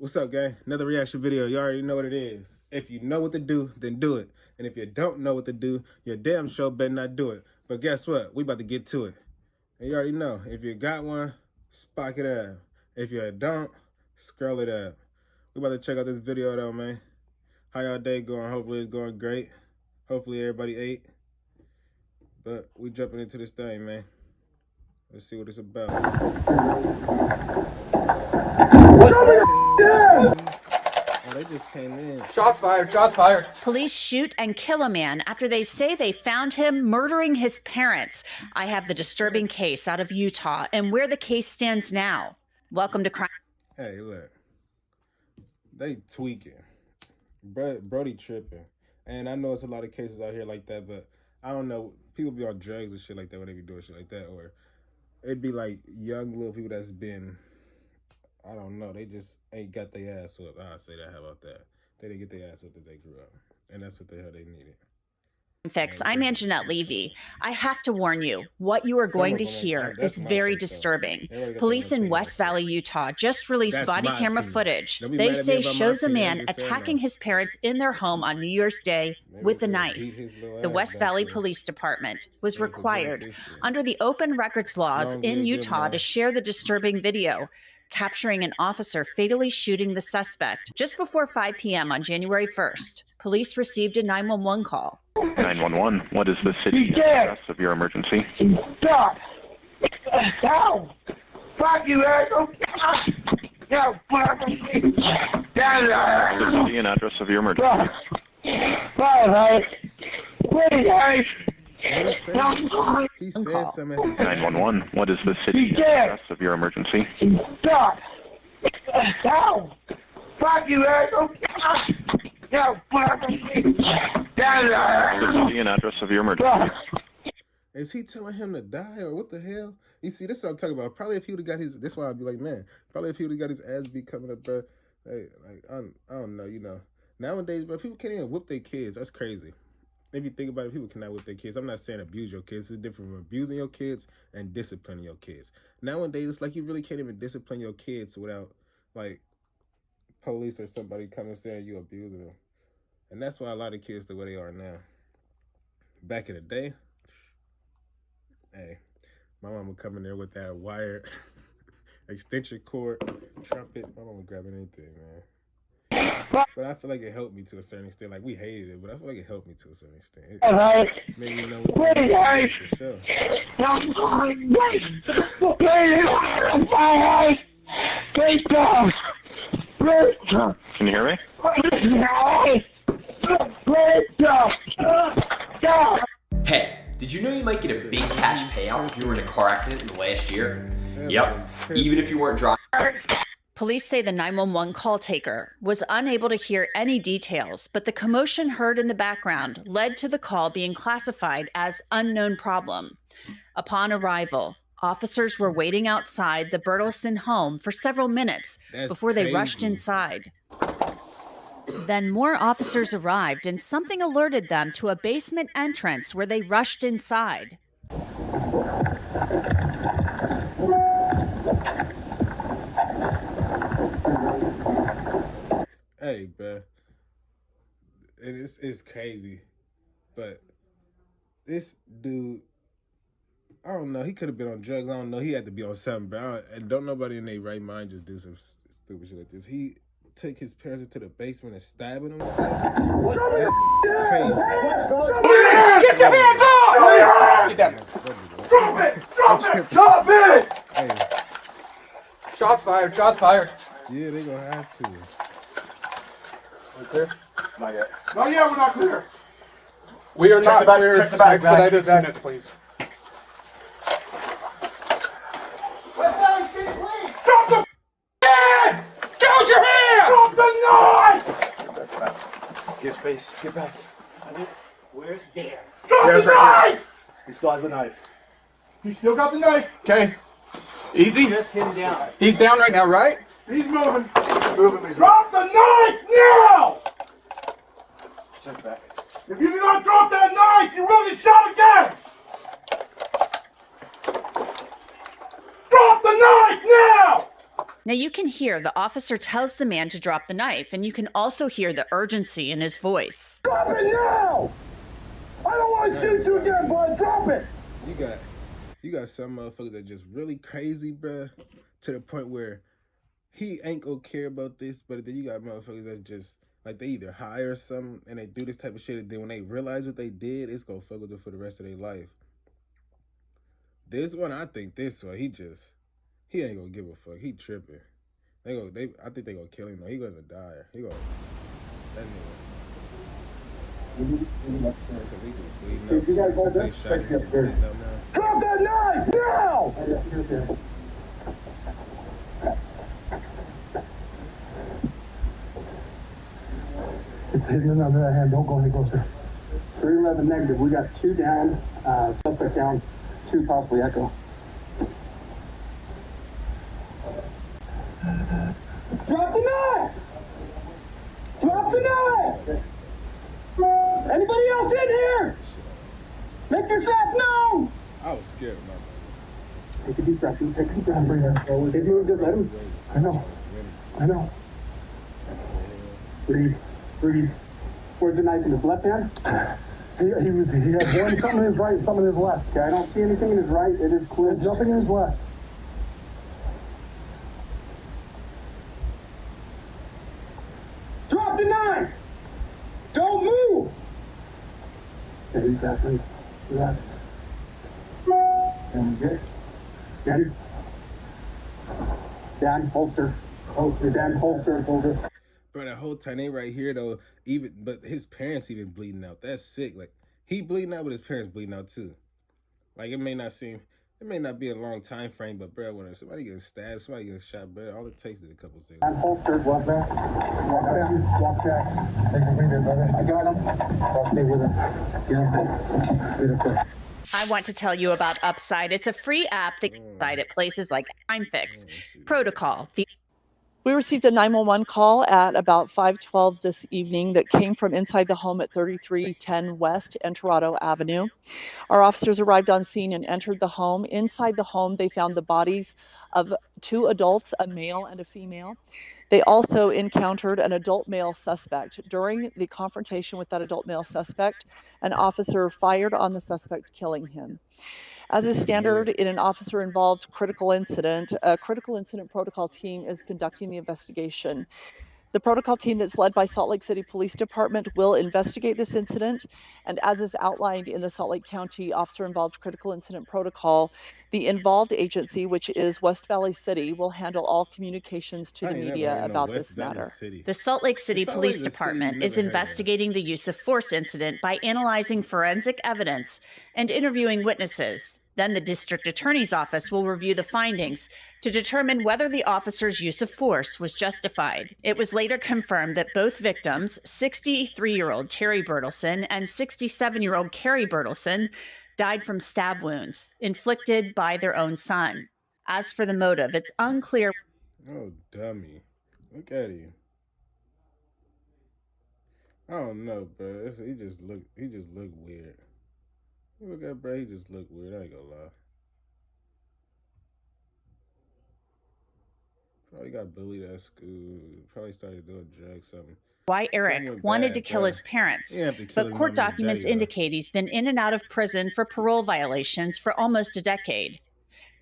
What's up, gang? Another reaction video. You already know what it is. If you know what to do, then do it. And if you don't know what to do, your damn show better not do it. But guess what? We about to get to it. And you already know. If you got one, spark it up. If you don't, scroll it up. We about to check out this video though, man. How y'all day going? Hopefully it's going great. Hopefully everybody ate. But we jumping into this thing, man. Let's see what it's about. Oh, they just came in. Shots fired, shots fired. Police shoot and kill a man after they say they found him murdering his parents. I have the disturbing case out of Utah and where the case stands now. Welcome to Crime. Hey, look. They tweaking. Brody tripping. And I know it's a lot of cases out here like that, but I don't know. People be on drugs and shit like that when they be doing shit like that. Or it'd be like young little people that's been, I don't know, they just ain't got their ass up. I'll say that. How about that? They didn't get their ass up that they grew up. And that's what the hell they needed. Fix. I'm Anjanette Levy. I have to warn you, what you are going to hear is very disturbing. Police in West Valley, Utah just released body camera footage they say shows a man attacking his parents in their home on New Year's Day with a knife. The West Valley Police Department was required under the open records laws in Utah to share the disturbing video, capturing an officer fatally shooting the suspect. Just before 5 p.m. on January 1st, police received a 911 call. 911, what is the city address of your emergency? Stop! Ow! Fuck you, asshole! No, fuck me! The city and address of your emergency. He said something. 911, what is the city and address of your emergency? Stop! Ow! Fuck you, asshole! No, fuck me! The city and address of your emergency. Is he telling him to die or what the hell? You see, this is what I'm talking about. Probably if he would have got his, this why I'd be like, man, probably if he would have got his ass beat coming up, bro. Hey, like, I don't know, you know. Nowadays, bro, people can't even whoop their kids. That's crazy. If you think about it, people cannot whip their kids. I'm not saying abuse your kids. It's different from abusing your kids and disciplining your kids. Nowadays, it's like you really can't even discipline your kids without, like, police or somebody coming saying you abusing them. And that's why a lot of kids the way they are now. Back in the day, hey, my mama would come in there with that wire extension cord, trumpet. My mama grabbing anything, man. But I feel like it helped me to a certain extent. Like, we hated it, but I feel like it helped me to a certain extent. It made me know what to do for sure. Can you hear me? Hey, did you know you might get a big cash payout if you were in a car accident in the last year? Yep, even if you weren't driving. Police say the 911 call taker was unable to hear any details, but the commotion heard in the background led to the call being classified as unknown problem. Upon arrival, officers were waiting outside the Bertelsen home for several minutes before they rushed inside. Then more officers arrived and something alerted them to a basement entrance where they rushed inside. Hey, bruh. It's crazy. But this dude, I don't know. He could have been on drugs. I don't know. He had to be on something, bro. And don't nobody in their right mind just do some stupid shit like this. He took his parents into the basement and stabbing them. What? Crazy. Get your hands off! Get that. Drop it! Drop it! Drop it! Hey. Shots fired, shots fired. Yeah, they gonna have to. We clear? Not yet. Not yet, we're not clear. We are not clear. Check the back. Expedite units, please. Drop the hand! Get out your hand! Drop the knife! Give space. Get back. Where's Dan? Drop the knife! He still has the knife. He still got the knife. Okay. Easy. Just him down. He's down right now, right? He's moving. Moving. Drop the knife now! Check back. If you do not drop that knife, you will get shot again! Drop the knife now! Now you can hear the officer tells the man to drop the knife, and you can also hear the urgency in his voice. Drop it now! I don't want to shoot you again, bud. Drop it! You got some motherfuckers that just really crazy, bruh, to the point where he ain't gonna care about this, but then you got motherfuckers that just, like, they either high or something, and they do this type of shit, and then when they realize what they did, it's gonna fuck with them for the rest of their life. This one, I think this one, he ain't gonna give a fuck. He tripping. I think they gonna kill him, though. He gonna die. He gonna, that nigga. Drop that knife now! It's hidden under that hand. Don't go any closer. 311 negative. We got 2 down. Suspect down. 2 possibly echo. Drop the knife! Drop the knife! Anybody else in here? Make yourself known! I was scared, man. Take a deep breath. Take a deep breath. It moved. Just let him. I know. Breathe. Where's the knife in his left hand? He had one, something in his right, something in his left. Okay, I don't see anything in his right. It is clear. There's nothing in his left. Drop the knife! Don't move! Okay, he's back. Relax. And good. Down, holster. Down, holster. Bro, that whole time they right here though, but his parents even bleeding out. That's sick. Like, he bleeding out, but his parents bleeding out too. Like, it may not be a long time frame, but bro, when somebody gets stabbed, somebody gets shot, bro, all it takes is a couple seconds. Down, holster. Walk back. Walk back. Take him with it, brother. I got him. Stay with him. Get up. I want to tell you about Upside. It's a free app that you can find at places like CrimeFix, Protocol. We received a 911 call at about 5:12 this evening that came from inside the home at 3310 West Enterado Avenue. Our officers arrived on scene and entered the home. Inside the home, they found the bodies of 2 adults, a male and a female. They also encountered an adult male suspect. During the confrontation with that adult male suspect, an officer fired on the suspect, killing him. As is standard in an officer-involved critical incident, a critical incident protocol team is conducting the investigation. The protocol team that's led by Salt Lake City Police Department will investigate this incident, and as is outlined in the Salt Lake County Officer-Involved Critical Incident Protocol, the involved agency, which is West Valley City, will handle all communications to the media about this matter. The Salt Lake City Police Department is investigating the use of force incident by analyzing forensic evidence and interviewing witnesses. Then the district attorney's office will review the findings to determine whether the officer's use of force was justified. It was later confirmed that both victims, 63-year-old Terry Bertelson and 67-year-old Carrie Bertelson, died from stab wounds inflicted by their own son. As for the motive, it's unclear. Oh, dummy. Look at him. I don't know, bro. He just look weird. Look at bro, he just look weird. I ain't gonna lie. Probably got bullied at school. Probably started doing drugs, something. Why Eric wanted to kill his parents, but court documents indicate he's been in and out of prison for parole violations for almost a decade.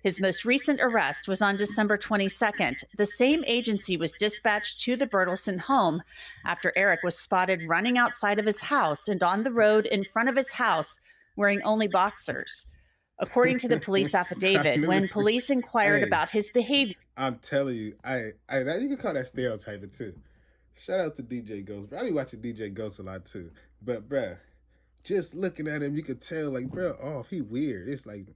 His most recent arrest was on December 22nd. The same agency was dispatched to the Bertelson home after Eric was spotted running outside of his house and on the road in front of his house wearing only boxers. According to the police affidavit, when police inquired about his behavior. I'm telling you, you can call that stereotyping too. Shout out to DJ Ghost, bro. I be watching DJ Ghost a lot too. But, bruh, just looking at him, you could tell, like, bruh, he weird. It's like,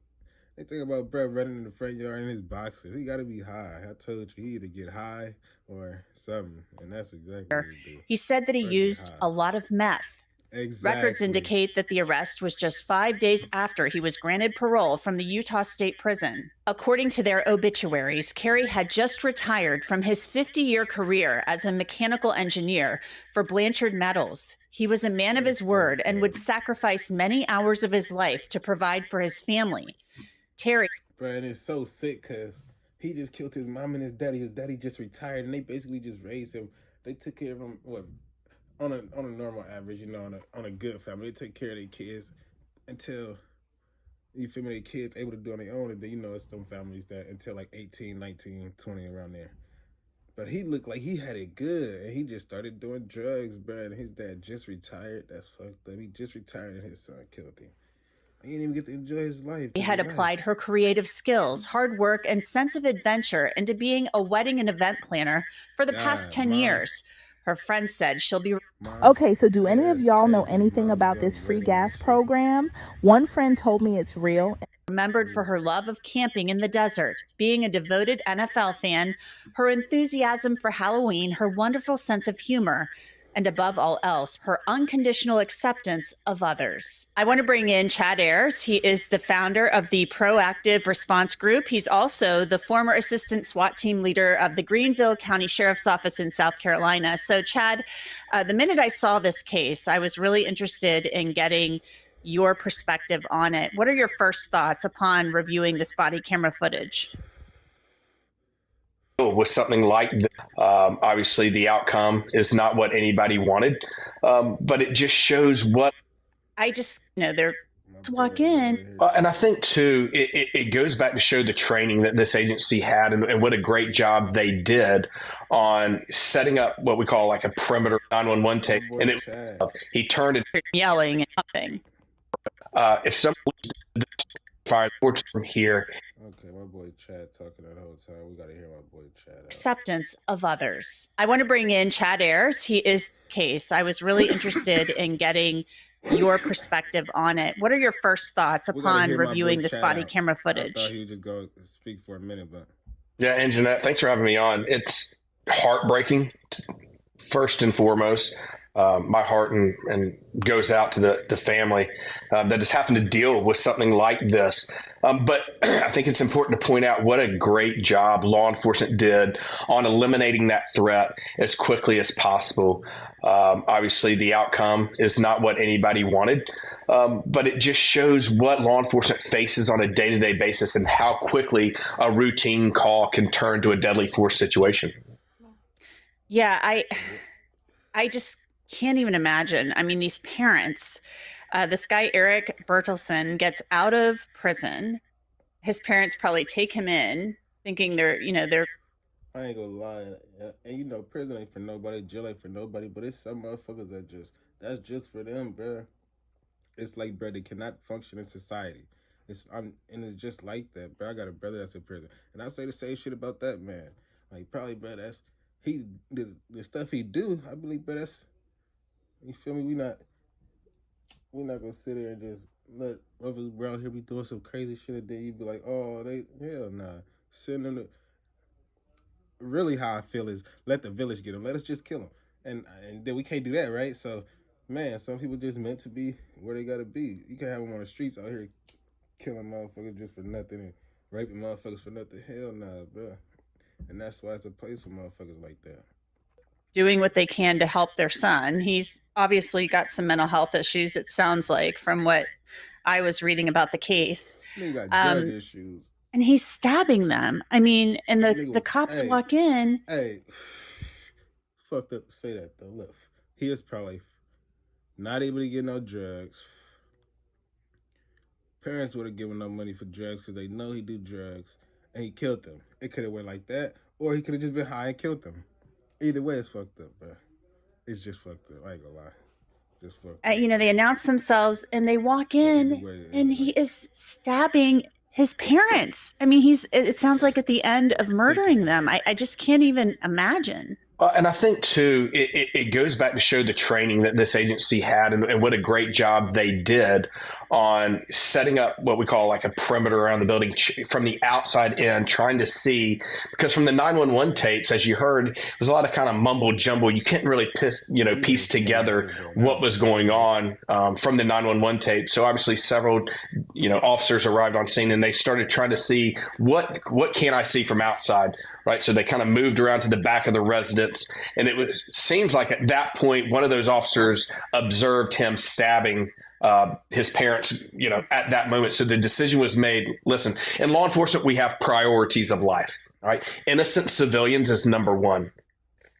they think about bruh running in the front yard in his boxers. He gotta be high. I told you, he either get high or something. And that's exactly what he do. He said that he used a lot of meth. Exactly. Records indicate that the arrest was just 5 days after he was granted parole from the Utah State Prison. According to their obituaries, Carey had just retired from his 50-year career as a mechanical engineer for Blanchard Metals. He was a man of his word and would sacrifice many hours of his life to provide for his family. Terry. Bro, and it's so sick because He just killed his mom and his daddy. His daddy just retired, and they basically just raised him. They took care of him on a normal average, you know, on a good family. They take care of their kids until, you feel me, their kids able to do on their own. And then, you know, it's some families that until like 18, 19, 20, around there. But he looked like he had it good, and he just started doing drugs, bro. And his dad just retired. That's fucked up. He just retired, and his son killed him. He didn't even get to enjoy his life. She had applied her creative skills, hard work, and sense of adventure into being a wedding and event planner for the past 10 years. Her friend said she'll be... Okay, so do any of y'all know anything about this free gas program? One friend told me it's real. Remembered for her love of camping in the desert, being a devoted NFL fan, her enthusiasm for Halloween, her wonderful sense of humor, and above all else, her unconditional acceptance of others. I want to bring in Chad Ayers. He is the founder of the Proactive Response Group. He's also the former assistant SWAT team leader of the Greenville County Sheriff's Office in South Carolina. So Chad, the minute I saw this case, I was really interested in getting your perspective on it. What are your first thoughts upon reviewing this body camera footage? With something like this, obviously the outcome is not what anybody wanted, but it just shows what I just, you know, they're to walk in. And I think too, it goes back to show the training that this agency had and what a great job they did on setting up what we call like a perimeter 911 tape. And he turned it yelling and nothing. If someone fired from here. Okay, my boy Chad talking that whole time. We got to hear my boy Chad out. Acceptance of others. I want to bring in Chad Ayers. He is case. I was really interested in getting your perspective on it. What are your first thoughts upon reviewing this body camera footage? I thought he would just go speak for a minute, but yeah, and Jeanette, thanks for having me on. It's heartbreaking, first and foremost. My heart and goes out to the family that has happened to deal with something like this. But I think it's important to point out what a great job law enforcement did on eliminating that threat as quickly as possible. Obviously, the outcome is not what anybody wanted, but it just shows what law enforcement faces on a day-to-day basis and how quickly a routine call can turn to a deadly force situation. Yeah, I just can't even imagine. I mean, these parents, this guy, Eric Bertelsen, gets out of prison. His parents probably take him in thinking they're. I ain't gonna lie. And you know, prison ain't for nobody, jail ain't for nobody, but it's some motherfuckers that's just for them, bro. It's like, bro, they cannot function in society. And it's just like that, bro. I got a brother that's in prison. And I say the same shit about that man. Like, probably, bro, the stuff he do, I believe, bro, that's, you feel me? We're not gonna sit there and just let others around here be doing some crazy shit, and then you be like, oh, hell nah. Send them to. Really, how I feel is let the village get them. Let us just kill them, and then we can't do that, right? So, man, some people just meant to be where they gotta be. You can have them on the streets out here killing motherfuckers just for nothing and raping motherfuckers for nothing. Hell nah, bro. And that's why it's a place for motherfuckers like that. Doing what they can to help their son. He's obviously got some mental health issues, it sounds like, from what I was reading about the case. He got drug issues. And he's stabbing them. I mean, and the cops walk in. Hey, fucked up to say that, though. Look, he was probably not able to get no drugs. Parents would have given no money for drugs because they know he do drugs, and he killed them. It could have went like that, or he could have just been high and killed them. Either way, it's fucked up, bro. It's just fucked up. I ain't gonna lie. Just fucked up. You know, they announce themselves, and they walk in, and he is stabbing his parents. I mean, it sounds like at the end of murdering them. I just can't even imagine. And I think, too, it goes back to show the training that this agency had and what a great job they did on setting up what we call like a perimeter around the building from the outside in, trying to see, because from the 911 tapes, as you heard, there's a lot of kind of mumble jumble. You couldn't really piece together what was going on from the 911 tape. So obviously several, officers arrived on scene and they started trying to see what can I see from outside. Right, so they kind of moved around to the back of the residence, and seems like at that point one of those officers observed him stabbing his parents, at that moment. So the decision was made. Listen, in law enforcement, we have priorities of life. right? Innocent civilians is number one.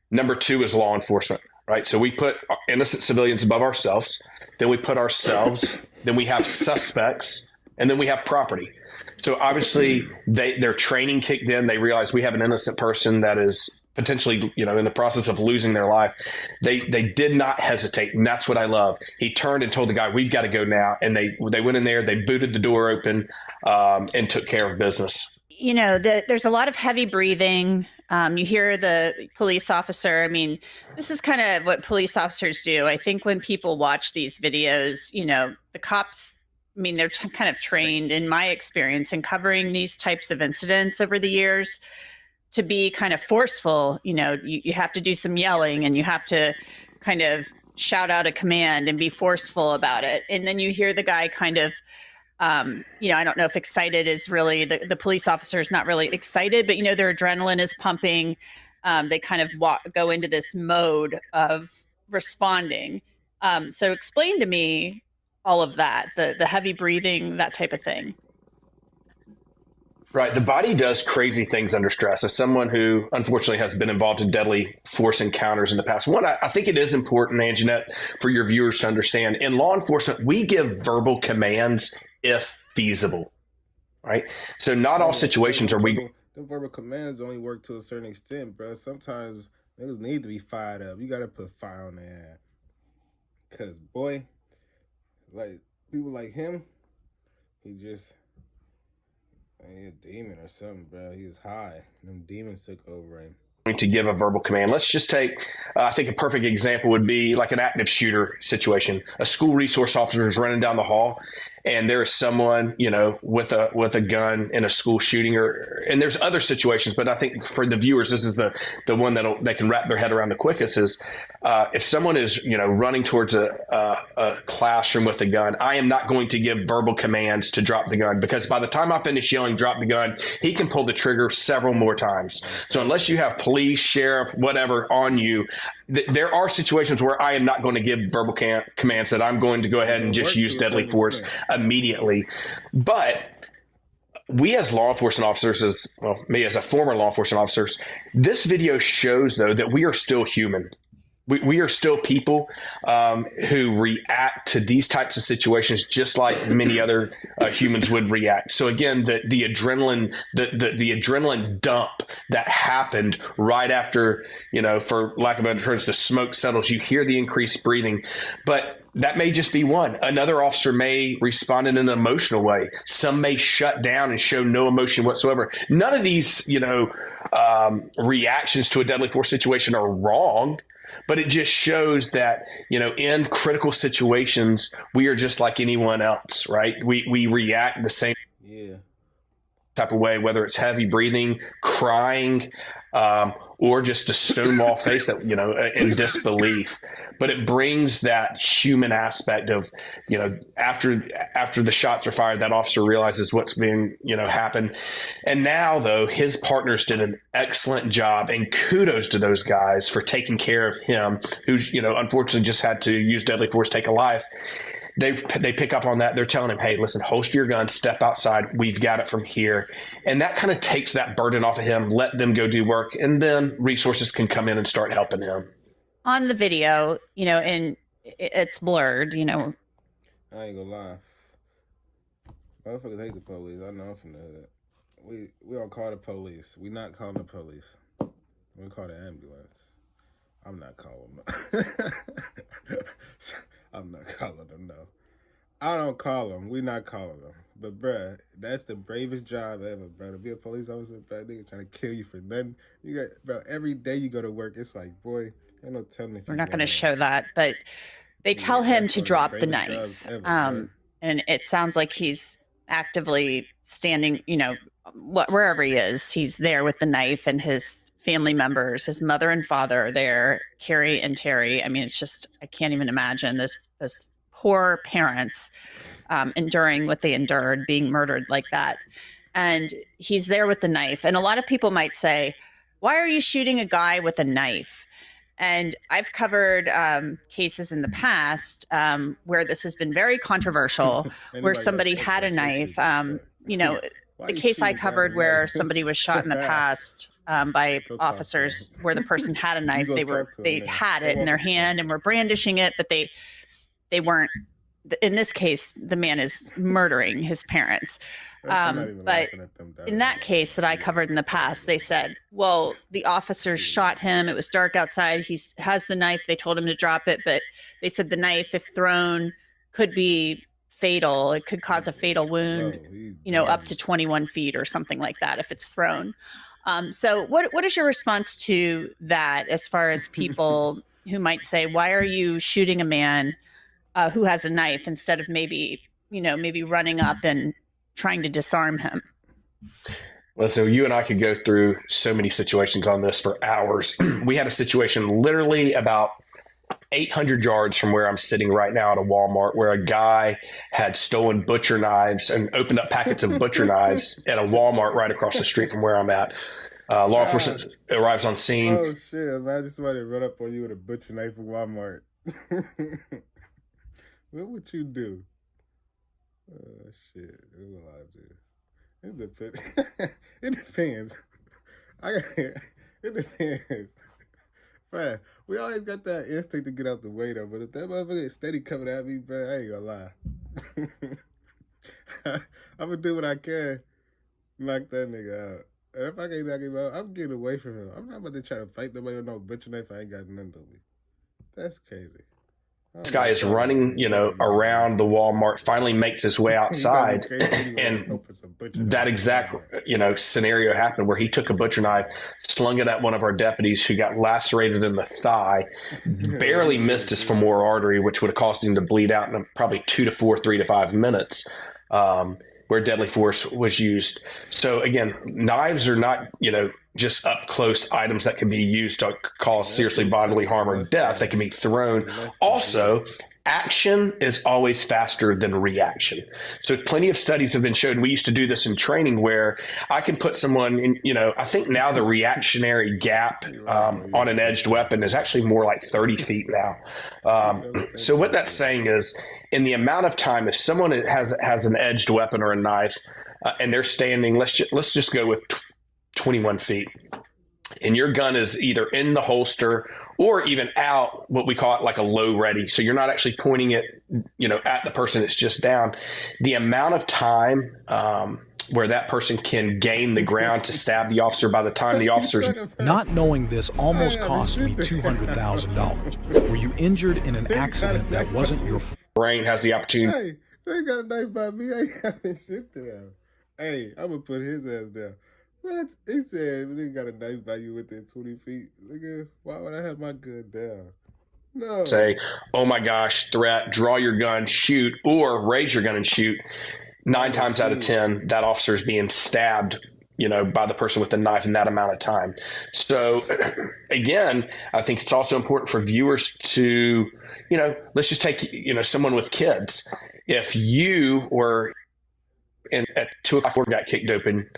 Number two is law enforcement, right? So we put innocent civilians above ourselves. Then we put ourselves. Then we have suspects. And then we have property. So obviously their training kicked in. They realized we have an innocent person that is potentially, in the process of losing their life. They did not hesitate. And that's what I love. He turned and told the guy, we've got to go now. And they went in there, they booted the door open and took care of business. There's a lot of heavy breathing. You hear the police officer. I mean, this is kind of what police officers do. I think when people watch these videos, the cops, they're kind of trained, in my experience, in covering these types of incidents over the years to be kind of forceful. You have to do some yelling and you have to kind of shout out a command and be forceful about it. And then you hear the guy kind of, I don't know if excited is really the police officer is not really excited, but their adrenaline is pumping. They kind of go into this mode of responding. So explain to me all of that, the heavy breathing, that type of thing. Right. The body does crazy things under stress. As someone who unfortunately has been involved in deadly force encounters in the past, I think it is important, Anjanette, for your viewers to understand. In law enforcement, we give verbal commands if feasible. Right. So not all situations are we. The verbal commands only work to a certain extent, bro. Sometimes niggas need to be fired up. You got to put fire on their ass. Because, boy, like people like him, he just a demon or something, bro. He was high. Them demons took over him. To give a verbal command. Let's just take, I think a perfect example would be like an active shooter situation. A school resource officer is running down the hall and there is someone, with a gun in a school shooting, and there's other situations, but I think for the viewers, this is the one that they can wrap their head around the quickest is if someone is, running towards a classroom with a gun, I am not going to give verbal commands to drop the gun, because by the time I finish yelling, drop the gun, he can pull the trigger several more times. So unless you have police, sheriff, whatever on you, there are situations where I am not going to give verbal commands, that I'm going to go ahead and just use deadly force immediately. But we as law enforcement officers, me as a former law enforcement officer, this video shows, though, that we are still human. We are still people who react to these types of situations just like many other humans would react. So again, the adrenaline, the adrenaline dump that happened right after, for lack of better terms, the smoke settles. You hear the increased breathing, but that may just be one. Another officer may respond in an emotional way. Some may shut down and show no emotion whatsoever. None of these, reactions to a deadly force situation are wrong. But it just shows that, in critical situations, we are just like anyone else, right? We react the same type of way, whether it's heavy breathing, crying, or just a stonewall face that, in disbelief. But it brings that human aspect of, after the shots are fired, that officer realizes what's being, happened. And now, though, his partners did an excellent job, and kudos to those guys for taking care of him, who's, unfortunately just had to use deadly force, take a life. They pick up on that. They're telling him, hey, listen, holster your gun, step outside. We've got it from here. And that kind of takes that burden off of him. Let them go do work. And then resources can come in and start helping him. On the video, and it's blurred, I ain't gonna lie. Motherfuckers hate the police. I know from the hood. We don't call the police. We not calling the police. We call the ambulance. I'm not calling them. I'm not calling them, no. I don't call them. We not calling them. But, bruh, that's the bravest job ever, bro. To be a police officer, bro, nigga trying to kill you for nothing. You got, bro, every day you go to work, it's like, boy, ain't no telling if we're not going to show that, but they tell him to drop the knife. Ever, and it sounds like he's actively standing, wherever he is, he's there with the knife, and his family members, his mother and father are there, Carrie and Terry. I mean, it's just, I can't even imagine this poor parents enduring what they endured, being murdered like that. And he's there with the knife. And a lot of people might say, why are you shooting a guy with a knife? And I've covered cases in the past where this has been very controversial, where somebody had a knife. the case I covered where somebody was shot in the past by officers where the person had a knife. They had it in their hand and were brandishing it, but they weren't. In this case, the man is murdering his parents. But in that case that I covered in the past, they said, well, the officers shot him. It was dark outside. He has the knife. They told him to drop it, but they said the knife, if thrown, could be fatal. It could cause a fatal wound, up to 21 feet or something like that if it's thrown. So what is your response to that as far as people who might say, why are you shooting a man who has a knife instead of maybe running up and trying to disarm him? Well, so you and I could go through so many situations on this for hours. We had a situation literally about 800 yards from where I'm sitting right now at a Walmart where a guy had stolen butcher knives and opened up packets of butcher knives at a Walmart right across the street from where I'm at. Law enforcement arrives on scene. Oh, shit. Imagine somebody run up on you with a butcher knife at Walmart. What would you do? Oh, shit. What will I do? It depends. It depends. Man, we always got that instinct to get out the way, though. But if that motherfucker is steady coming at me, bro, I ain't gonna lie. I'm gonna do what I can, knock that nigga out. And if I can't knock him out, I'm getting away from him. I'm not about to try to fight nobody with no butcher knife. I ain't got nothing to me. That's crazy. This guy is running, around the Walmart, finally makes his way outside, and that exact, scenario happened where he took a butcher knife, slung it at one of our deputies who got lacerated in the thigh, barely missed his femoral artery, which would have caused him to bleed out in probably 3 to 5 minutes, where deadly force was used. So again, knives are not, just up close items that can be used to cause seriously bodily harm or death. They can be thrown. Also, action is always faster than reaction. So plenty of studies have been shown. We used to do this in training where I can put someone in, I think now the reactionary gap on an edged weapon is actually more like 30 feet now. So what that's saying is in the amount of time, if someone has an edged weapon or a knife and they're standing, let's just go with 21 feet. And your gun is either in the holster or even out, what we call it like a low ready. So you're not actually pointing it, at the person that's just down. The amount of time where that person can gain the ground to stab the officer by the time the officer's... Not knowing this almost cost me $200,000. Were you injured in an accident that wasn't your... Brain has the opportunity... Hey, they got a knife by me. I ain't got this shit down. Hey, I'm going to put his ass down. What? He said, they got a knife by you within 20 feet. Nigga, why would I have my gun down? No. Say, oh my gosh, threat, draw your gun, shoot, or raise your gun and shoot. 9 times out of 10, that officer is being stabbed, by the person with the knife in that amount of time. So again, I think it's also important for viewers to, let's just take, someone with kids. If you were at 2 o'clock, got kicked open,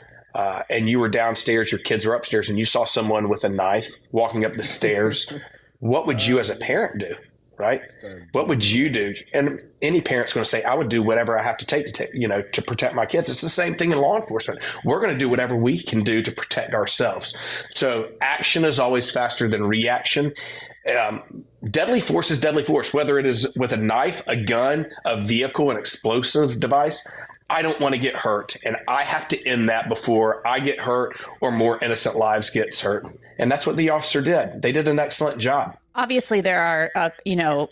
and you were downstairs, your kids were upstairs, and you saw someone with a knife walking up the stairs, what would you as a parent do, right? What would you do? And any parent's going to say, I would do whatever I have to take, to protect my kids. It's the same thing in law enforcement. We're going to do whatever we can do to protect ourselves. So action is always faster than reaction. Deadly force is deadly force, whether it is with a knife, a gun, a vehicle, an explosive device. I don't want to get hurt, and I have to end that before I get hurt or more innocent lives gets hurt. And that's what the officer did. They did an excellent job. Obviously, there are,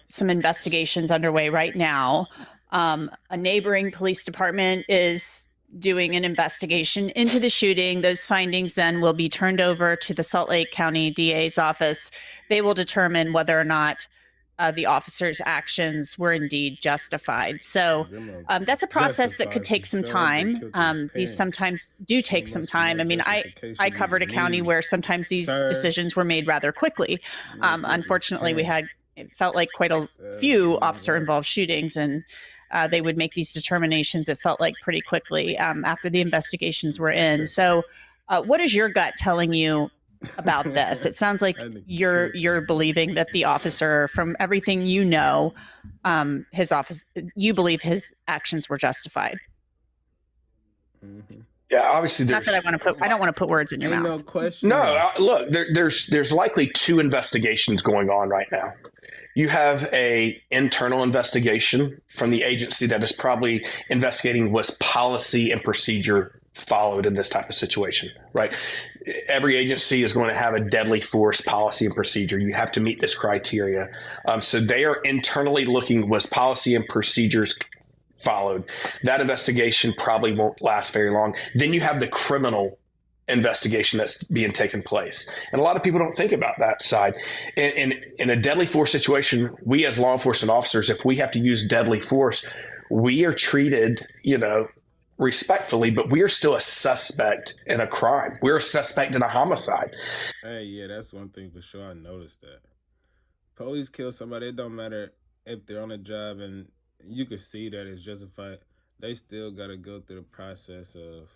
some investigations underway right now. A neighboring police department is doing an investigation into the shooting. Those findings then will be turned over to the Salt Lake County DA's office. They will determine whether or not the officer's actions were indeed justified. So that's a process that could take some time. These sometimes do take some time. I mean, I covered a county where sometimes these decisions were made rather quickly. Unfortunately, it felt like quite a few officer-involved shootings, and they would make these determinations, it felt like, pretty quickly after the investigations were in. So what is your gut telling you about this? It sounds like you're believing that the officer, from everything you know, you believe his actions were justified. Mm-hmm. Yeah, obviously Not that I don't want to put words in your mouth. No question. No, look, there's likely 2 investigations going on right now. You have a internal investigation from the agency that is probably investigating was policy and procedure followed in this type of situation, right? Every agency is going to have a deadly force policy and procedure. You have to meet this criteria. So they are internally looking, was policy and procedures followed? That investigation probably won't last very long. Then you have the criminal investigation that's being taken place. And a lot of people don't think about that side. In a deadly force situation, we as law enforcement officers, if we have to use deadly force, we are treated, respectfully, but we are still a suspect in a crime. We're a suspect in a homicide. Hey, yeah, that's one thing for sure. I noticed that. Police kill somebody, it don't matter if they're on a job and you can see that it's justified. They still got to go through the process of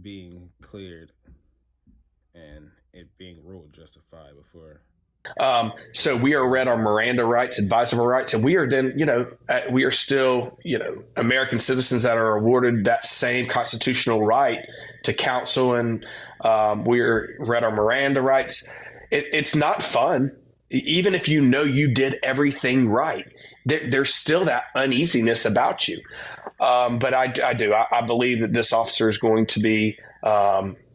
being cleared and it being ruled justified before. So we are read our Miranda rights, advisable rights, and we are then, we are still, American citizens that are awarded that same constitutional right to counsel, and we're read our Miranda rights. It's not fun. Even if you did everything right, there's still that uneasiness about you. But I believe that this officer is going to be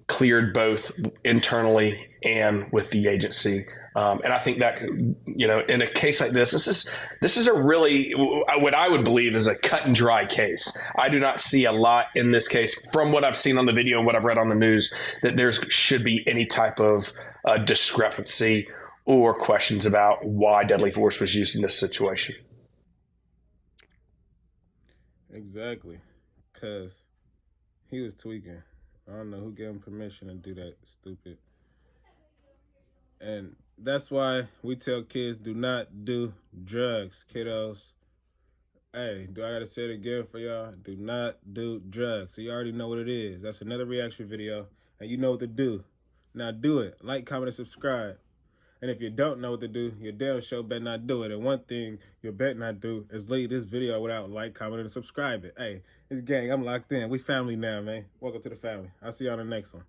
cleared both internally and with the agency. And I think that, in a case like this is a really, what I would believe is a cut and dry case. I do not see a lot in this case from what I've seen on the video and what I've read on the news that there should be any type of discrepancy or questions about why deadly force was used in this situation. Exactly. Because he was tweaking. I don't know who gave him permission to do that stupid. And that's why we tell kids, do not do drugs, kiddos. Hey, do I gotta say it again for y'all? Do not do drugs. So you already know what it is. That's another reaction video, and you know what to do. Now do it. Like, comment, and subscribe. And if you don't know what to do, your damn show better not do it. And one thing you better not do is leave this video without like, comment, and subscribe it. Hey, it's gang. I'm locked in. We family now, man. Welcome to the family. I'll see you on the next one.